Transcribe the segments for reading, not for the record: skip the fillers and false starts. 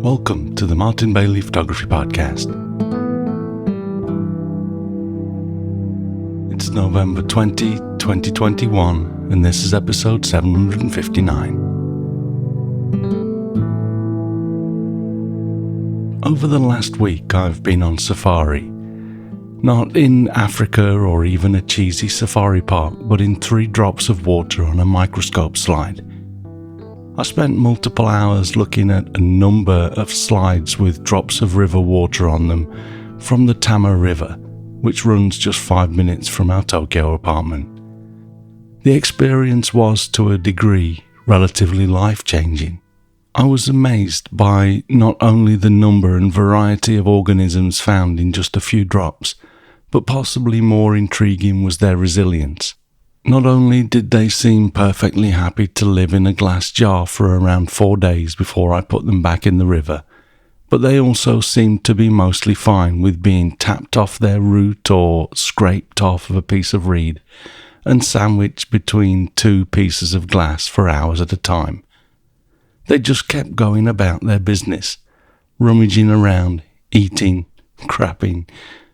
Welcome to the Martin Bailey Photography Podcast. It's November 20, 2021, and this is episode 759. Over the last week, I've been on safari. Not in Africa or even a cheesy safari park, but in 3 drops of water on a microscope slide. I spent multiple hours looking at a number of slides with drops of river water on them from the Tama River, which runs just 5 minutes from our Tokyo apartment. The experience was, to a degree, relatively life-changing. I was amazed by not only the number and variety of organisms found in just a few drops, but possibly more intriguing was their resilience. Not only did they seem perfectly happy to live in a glass jar for around 4 days before I put them back in the river, but they also seemed to be mostly fine with being tapped off their root or scraped off of a piece of reed and sandwiched between 2 pieces of glass for hours at a time. They just kept going about their business, rummaging around, eating, crapping,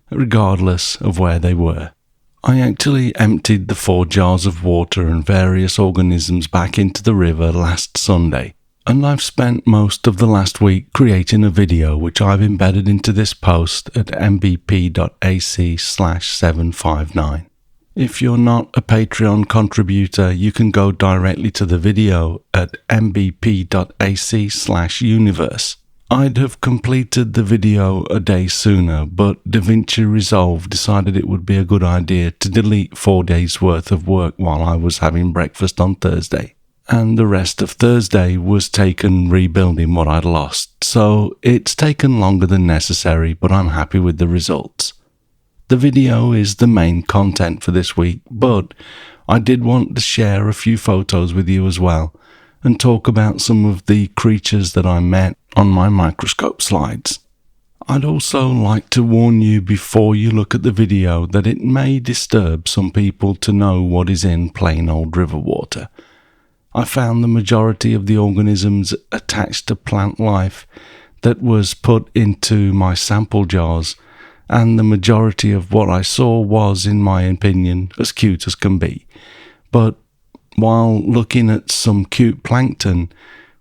regardless of where they were. I actually emptied the 4 jars of water and various organisms back into the river last Sunday, and I've spent most of the last week creating a video which I've embedded into this post at mbp.ac/759. If you're not a Patreon contributor, you can go directly to the video at mbp.ac/universe. I'd have completed the video a day sooner, but DaVinci Resolve decided it would be a good idea to delete 4 days worth of work while I was having breakfast on Thursday. And the rest of Thursday was taken rebuilding what I'd lost, so it's taken longer than necessary, but I'm happy with the results. The video is the main content for this week, but I did want to share a few photos with you as well, and talk about some of the creatures that I met on my microscope slides. I'd also like to warn you before you look at the video that it may disturb some people to know what is in plain old river water. I found the majority of the organisms attached to plant life that was put into my sample jars, and the majority of what I saw was, in my opinion, as cute as can be. But while looking at some cute plankton,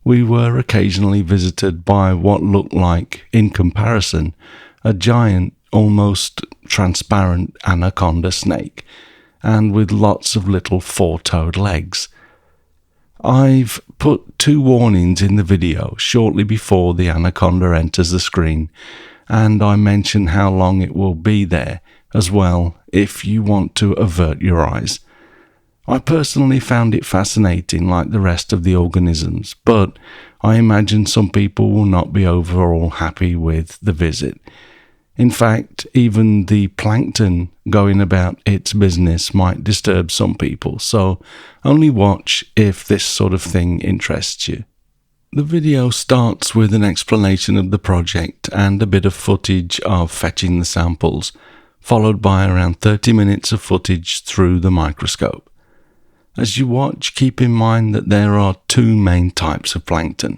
we were occasionally visited by what looked like, in comparison, a giant, almost transparent anaconda snake, and with lots of little 4-toed legs. I've put 2 warnings in the video shortly before the anaconda enters the screen, and I mention how long it will be there as well if you want to avert your eyes. I personally found it fascinating like the rest of the organisms, but I imagine some people will not be overall happy with the visit. In fact, even the plankton going about its business might disturb some people, so only watch if this sort of thing interests you. The video starts with an explanation of the project and a bit of footage of fetching the samples, followed by around 30 minutes of footage through the microscope. As you watch, keep in mind that there are 2 main types of plankton: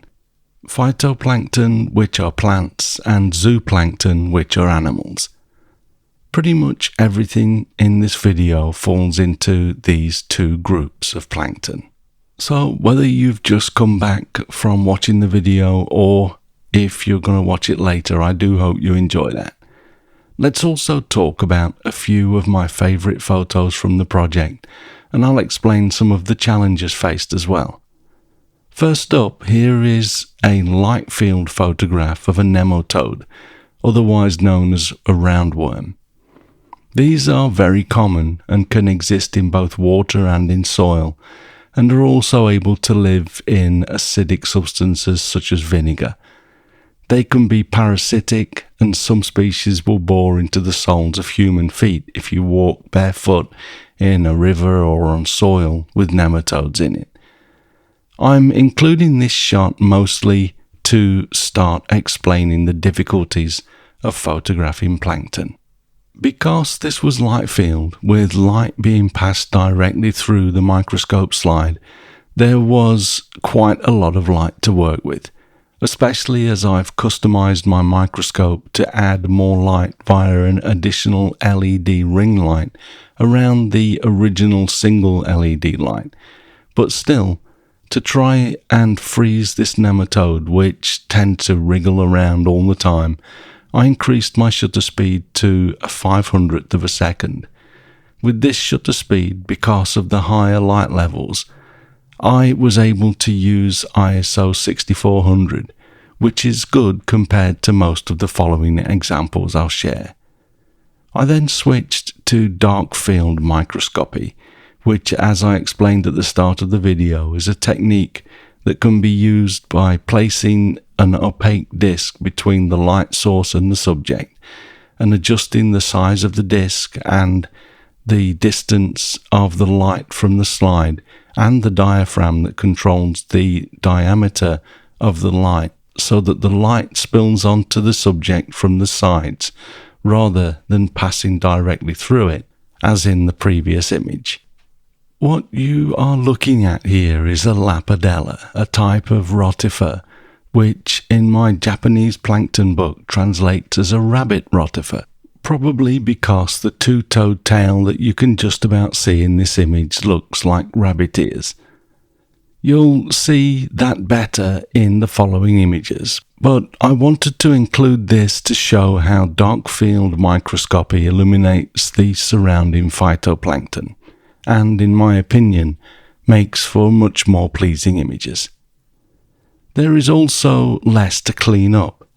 phytoplankton, which are plants, and zooplankton, which are animals. Pretty much everything in this video falls into these 2 groups of plankton. So whether you've just come back from watching the video or if you're going to watch it later, I do hope you enjoy that. Let's also talk about a few of my favourite photos from the project, and I'll explain some of the challenges faced as well. First up, here is a light field photograph of a nematode, otherwise known as a roundworm. These are very common and can exist in both water and in soil, and are also able to live in acidic substances such as vinegar. They can be parasitic, and some species will bore into the soles of human feet if you walk barefoot in a river or on soil with nematodes in it. I'm including this shot mostly to start explaining the difficulties of photographing plankton. Because this was light field, with light being passed directly through the microscope slide, there was quite a lot of light to work with, especially as I've customized my microscope to add more light via an additional LED ring light around the original single LED light. But still, to try and freeze this nematode, which tend to wriggle around all the time, I increased my shutter speed to a 500th of a second. With this shutter speed, because of the higher light levels, I was able to use ISO 6400, which is good compared to most of the following examples I'll share. I then switched to dark field microscopy, which, as I explained at the start of the video, is a technique that can be used by placing an opaque disc between the light source and the subject and adjusting the size of the disc and the distance of the light from the slide and the diaphragm that controls the diameter of the light so that the light spills onto the subject from the sides rather than passing directly through it, as in the previous image. What you are looking at here is a Lapidella, a type of rotifer, which in my Japanese plankton book translates as a rabbit rotifer, probably because the two-toed tail that you can just about see in this image looks like rabbit ears. You'll see that better in the following images, but I wanted to include this to show how dark field microscopy illuminates the surrounding phytoplankton, and in my opinion, makes for much more pleasing images. There is also less to clean up.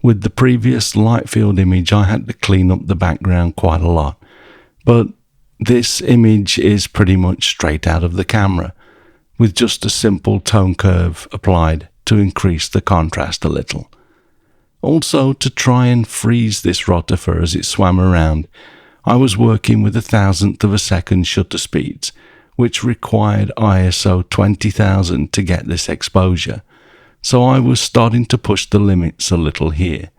With the previous light field image, I had to clean up the background quite a lot, but this image is pretty much straight out of the camera, with just a simple tone curve applied to increase the contrast a little. Also, to try and freeze this rotifer as it swam around, I was working with 1,000th of a second shutter speeds, which required ISO 20,000 to get this exposure, so I was starting to push the limits a little here.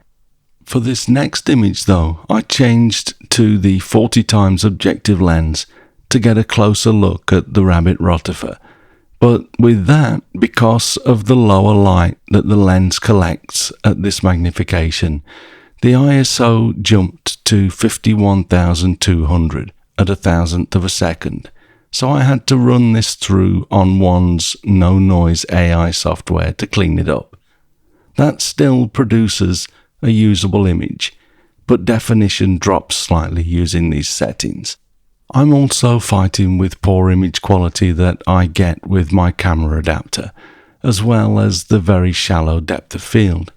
For this next image though, I changed to the 40 times objective lens to get a closer look at the rabbit rotifer. But with that, because of the lower light that the lens collects at this magnification, the ISO jumped to 51,200 at 1,000th of a second. So I had to run this through on one's no noise AI software to clean it up. That still produces a usable image, but definition drops slightly using these settings. I'm also fighting with poor image quality that I get with my camera adapter, as well as the very shallow depth of field.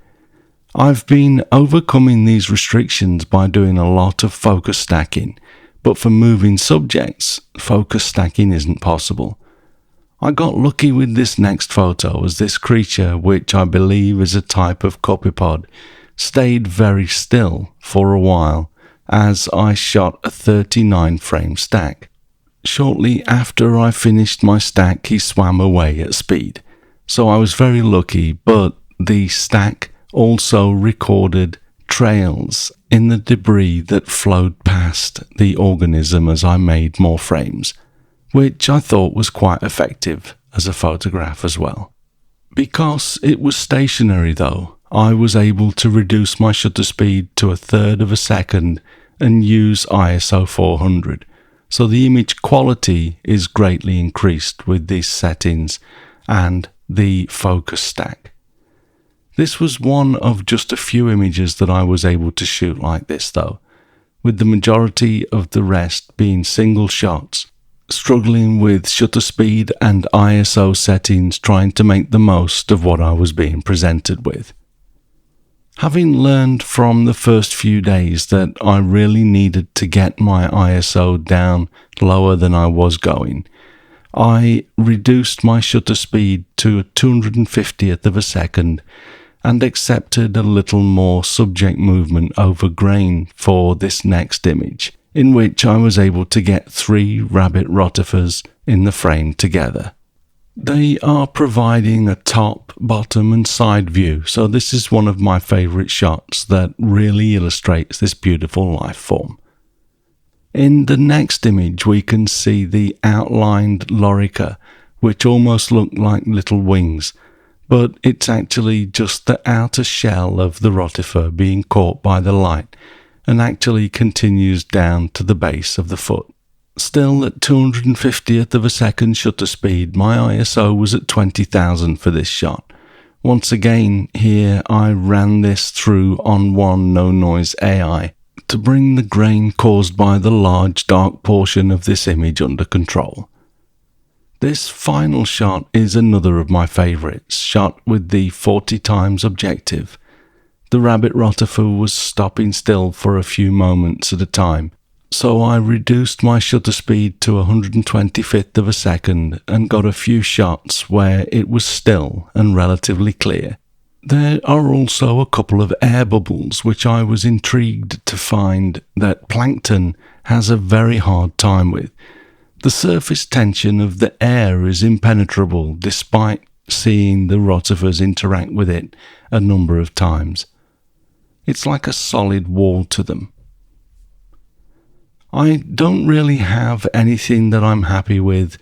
I've been overcoming these restrictions by doing a lot of focus stacking, but for moving subjects, focus stacking isn't possible. I got lucky with this next photo as this creature, which I believe is a type of copepod, stayed very still for a while as I shot a 39 frame stack. Shortly after I finished my stack, he swam away at speed, so I was very lucky, but the stack also recorded trails in the debris that flowed past the organism as I made more frames, which I thought was quite effective as a photograph as well. Because it was stationary though, I was able to reduce my shutter speed to 1/3 of a second and use ISO 400, so the image quality is greatly increased with these settings and the focus stack. This was one of just a few images that I was able to shoot like this though, with the majority of the rest being single shots, struggling with shutter speed and ISO settings, trying to make the most of what I was being presented with. Having learned from the first few days that I really needed to get my ISO down lower than I was going, I reduced my shutter speed to a 250th of a second and accepted a little more subject movement over grain for this next image, in which I was able to get 3 rabbit rotifers in the frame together. They are providing a top, bottom and side view, so this is one of my favourite shots that really illustrates this beautiful life form. In the next image we can see the outlined lorica, which almost look like little wings, but it's actually just the outer shell of the rotifer being caught by the light and actually continues down to the base of the foot. Still, at 250th of a second shutter speed, my ISO was at 20,000 for this shot. Once again, here I ran this through ON1 No Noise AI to bring the grain caused by the large dark portion of this image under control. This final shot is another of my favourites, shot with the 40x objective. The rabbit rotifer was stopping still for a few moments at a time, so I reduced my shutter speed to 125th of a second and got a few shots where it was still and relatively clear. There are also a couple of air bubbles which I was intrigued to find that Plankton has a very hard time with. The surface tension of the air is impenetrable despite seeing the rotifers interact with it a number of times. It's like a solid wall to them. I don't really have anything that I'm happy with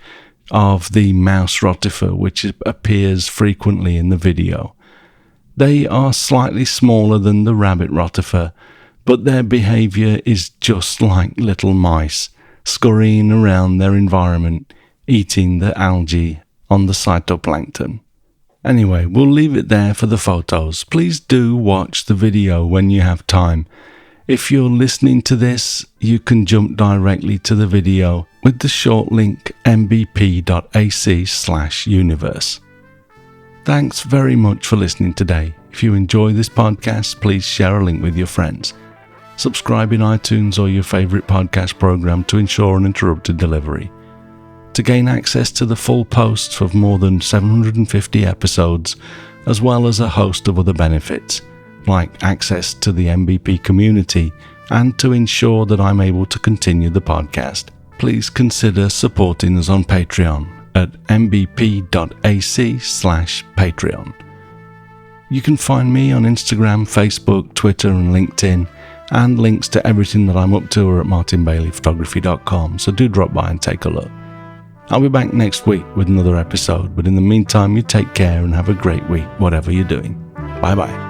of the mouse rotifer, which appears frequently in the video. They are slightly smaller than the rabbit rotifer, but their behaviour is just like little mice, scurrying around their environment, eating the algae on the phytoplankton. Anyway, we'll leave it there for the photos. Please do watch the video when you have time. If you're listening to this, you can jump directly to the video with the short link mbp.ac/universe. Thanks very much for listening today. If you enjoy this podcast, please share a link with your friends. Subscribe in iTunes or your favourite podcast program to ensure uninterrupted delivery. To gain access to the full posts of more than 750 episodes, as well as a host of other benefits, like access to the MBP community, and to ensure that I'm able to continue the podcast, please consider supporting us on Patreon at mbp.ac/Patreon. You can find me on Instagram, Facebook, Twitter and LinkedIn, and links to everything that I'm up to are at martinbaileyphotography.com, so do drop by and take a look. I'll be back next week with another episode, but in the meantime, you take care and have a great week, whatever you're doing. Bye bye.